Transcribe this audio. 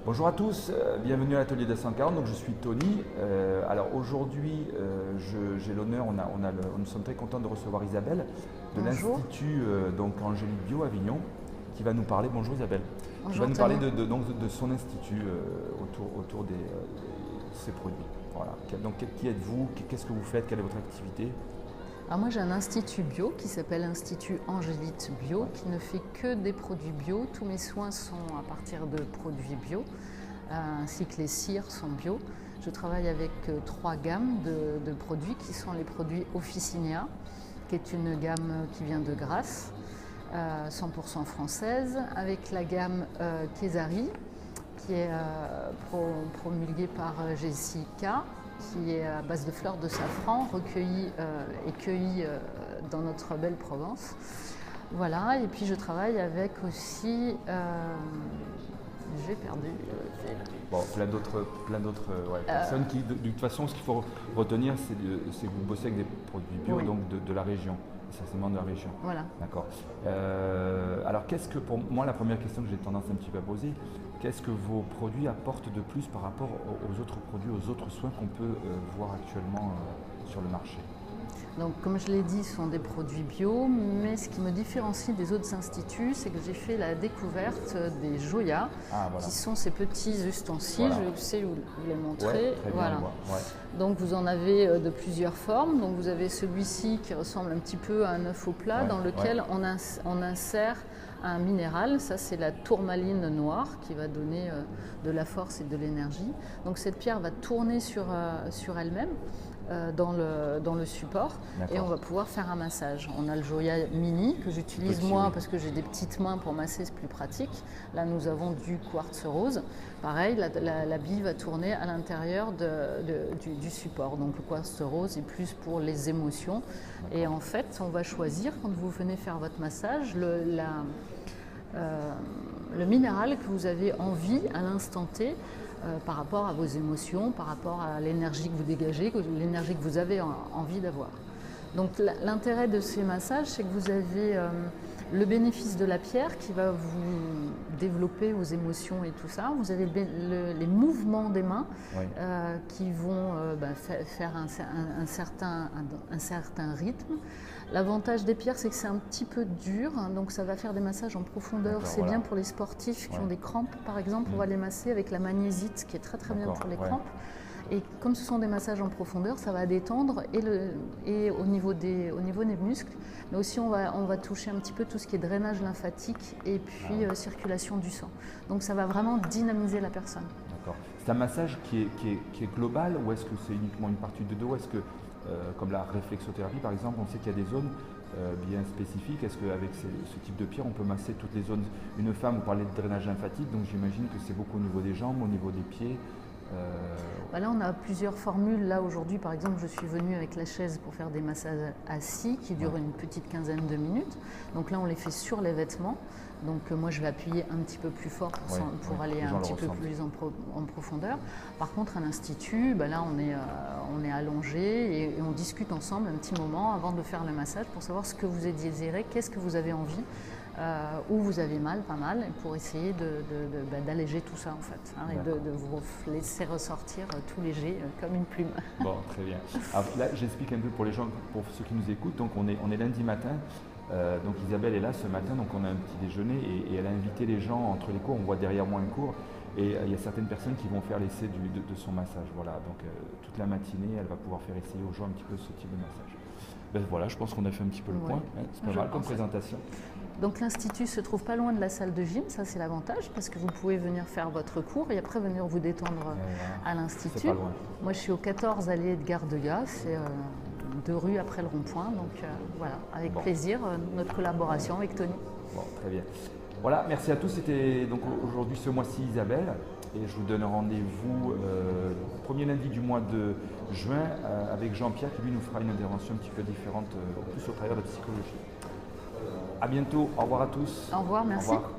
Bonjour à tous, bienvenue à l'atelier des 140. Donc je suis Tony. Alors aujourd'hui, j'ai l'honneur, nous sommes très contents de recevoir Isabelle de Bonjour. l'Institut donc Angélique Bio Avignon qui va nous parler. Bonjour Isabelle. Qui va Bonjour nous parler Tony. de son institut autour de ses produits. Voilà. Donc qui êtes-vous? Qu'est-ce que vous faites? Quelle est votre activité? Alors moi j'ai un institut bio qui s'appelle Institut Angélique Bio qui ne fait que des produits bio. Tous mes soins sont à partir de produits bio, ainsi que les cires sont bio. Je travaille avec trois gammes de produits qui sont les produits Officinea, qui est une gamme qui vient de Grasse, 100% française, avec la gamme Kesari, qui est promulguée par Jessica, qui est à base de fleurs de safran recueillies et cueillies dans notre belle Provence. Voilà, et puis je travaille avec aussi, j'ai perdu le fil. Bon, plein d'autres personnes qui, de toute façon, ce qu'il faut retenir, c'est que vous bossez avec des produits bio, Oui. donc de la région, essentiellement de la région. Voilà. D'accord. Alors, pour moi, la première question que j'ai tendance un petit peu à poser, qu'est-ce que vos produits apportent de plus par rapport aux autres produits, aux autres soins qu'on peut voir actuellement sur le marché? Donc, comme je l'ai dit, ce sont des produits bio, mais ce qui me différencie des autres instituts, c'est que j'ai fait la découverte des Joya, Voilà. qui sont ces petits ustensiles. Voilà. Je sais vous les montrer. Ouais, très bien, voilà. on voit. Ouais. Donc, vous en avez de plusieurs formes. Donc, vous avez celui-ci qui ressemble un petit peu à un œuf au plat, dans lequel on insère un minéral. Ça, c'est la tourmaline noire qui va donner de la force et de l'énergie. Donc, cette pierre va tourner sur elle-même. Dans le support et on va pouvoir faire un massage. On a le Joya Mini que j'utilise moi parce que j'ai des petites mains pour masser, c'est plus pratique. Là nous avons du quartz rose. Pareil, la bille va tourner à l'intérieur du support. Donc le quartz rose est plus pour les émotions. Et en fait, on va choisir quand vous venez faire votre massage le minéral que vous avez envie à l'instant T. Par rapport à vos émotions, par rapport à l'énergie que vous dégagez, l'énergie que vous avez envie d'avoir. Donc l'intérêt de ces massages, c'est que vous avez le bénéfice de la pierre qui va vous développer vos émotions et tout ça. Vous avez les mouvements des mains qui vont faire un certain rythme. L'avantage des pierres, c'est que c'est un petit peu dur, hein, donc ça va faire des massages en profondeur. C'est bien pour les sportifs qui ont des crampes, par exemple. On va les masser avec la magnésite, qui est très très bien pour les crampes. Et comme ce sont des massages en profondeur, ça va détendre et au niveau des muscles, mais aussi on va toucher un petit peu tout ce qui est drainage lymphatique et puis circulation du sang. Donc ça va vraiment dynamiser la personne. D'accord. C'est un massage qui est global ou est-ce que c'est uniquement une partie de dos? Est-ce que, comme la réflexothérapie par exemple, on sait qu'il y a des zones bien spécifiques. Est-ce qu'avec ce type de pierre, on peut masser toutes les zones? Une femme, vous parlez de drainage lymphatique, donc j'imagine que c'est beaucoup au niveau des jambes, au niveau des pieds. Là, on a plusieurs formules. Là, aujourd'hui, par exemple, je suis venue avec la chaise pour faire des massages assis qui durent une petite quinzaine de minutes. Donc là, on les fait sur les vêtements. Donc moi, je vais appuyer un petit peu plus fort pour aller un petit peu plus en profondeur. Par contre, à l'Institut, là, on est allongé et on discute ensemble un petit moment avant de faire le massage pour savoir ce que vous désirez, qu'est-ce que vous avez envie. Où vous avez mal, pas mal, pour essayer d'alléger tout ça en fait, hein, et de vous laisser ressortir tout léger comme une plume. Bon, très bien. Alors là, j'explique un peu pour les gens, pour ceux qui nous écoutent. Donc on est lundi matin. Donc Isabelle est là ce matin, donc on a un petit déjeuner et elle a invité les gens entre les cours. On voit derrière moi un cours et il y a certaines personnes qui vont faire l'essai de son massage. Voilà, donc toute la matinée, elle va pouvoir faire essayer aux gens un petit peu ce type de massage. Voilà, je pense qu'on a fait un petit peu le point. Hein, c'est pas mal comme présentation. Donc l'Institut se trouve pas loin de la salle de gym, ça c'est l'avantage parce que vous pouvez venir faire votre cours et après venir vous détendre à l'Institut. Pas loin. Moi je suis au 14 allée Edgar Degas, c'est 2 rues après le rond-point, donc voilà, avec plaisir notre collaboration avec Tony. Bon, très bien. Voilà, merci à tous. C'était donc aujourd'hui ce mois-ci Isabelle et je vous donne rendez-vous premier lundi du mois de juin avec Jean-Pierre qui lui nous fera une intervention un petit peu différente, plus au travers de la psychologie. À bientôt, au revoir à tous. Au revoir, merci. Au revoir.